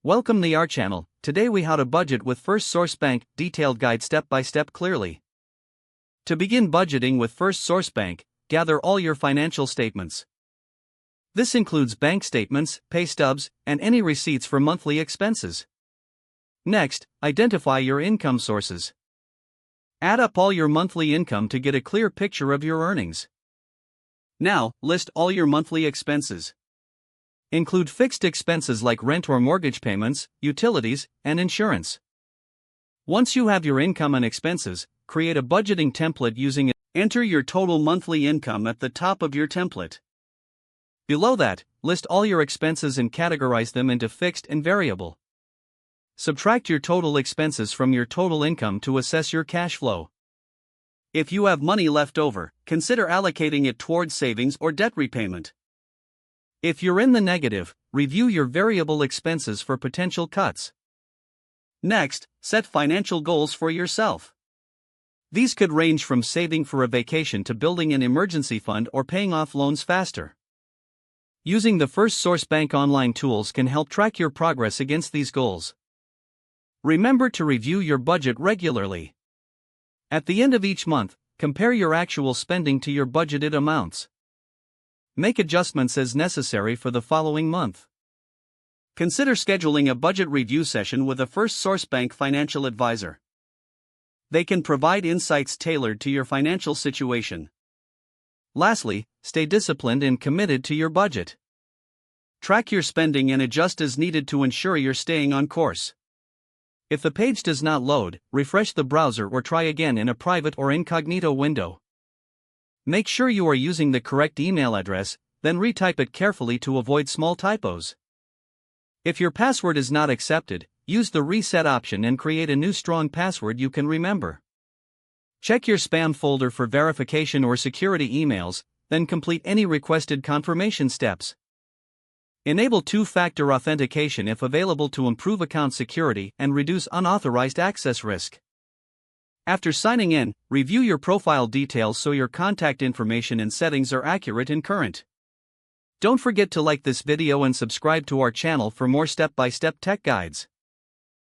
Welcome to our channel. Today we how to budget with First Source Bank, detailed guide step by step clearly. To begin budgeting with First Source Bank, gather all your financial statements. This includes bank statements, pay stubs, and any receipts for monthly expenses. Next, identify your income sources. Add up all your monthly income to get a clear picture of your earnings. Now, list all your monthly expenses. Include fixed expenses like rent or mortgage payments, utilities, and insurance. Once you have your income and expenses, create a budgeting template using it. Enter your total monthly income at the top of your template. Below that, list all your expenses and categorize them into fixed and variable. Subtract your total expenses from your total income to assess your cash flow. If you have money left over, consider allocating it towards savings or debt repayment. If you're in the negative, review your variable expenses for potential cuts. Next, set financial goals for yourself. These could range from saving for a vacation to building an emergency fund or paying off loans faster. Using the First Source Bank online tools can help track your progress against these goals. Remember to review your budget regularly. At the end of each month, compare your actual spending to your budgeted amounts. Make adjustments as necessary for the following month. Consider scheduling a budget review session with a First Source Bank financial advisor. They can provide insights tailored to your financial situation. Lastly, stay disciplined and committed to your budget. Track your spending and adjust as needed to ensure you're staying on course. If the page does not load, refresh the browser or try again in a private or incognito window. Make sure you are using the correct email address, then retype it carefully to avoid small typos. If your password is not accepted, use the reset option and create a new strong password you can remember. Check your spam folder for verification or security emails, then complete any requested confirmation steps. Enable two-factor authentication if available to improve account security and reduce unauthorized access risk. After signing in, review your profile details so your contact information and settings are accurate and current. Don't forget to like this video and subscribe to our channel for more step-by-step tech guides.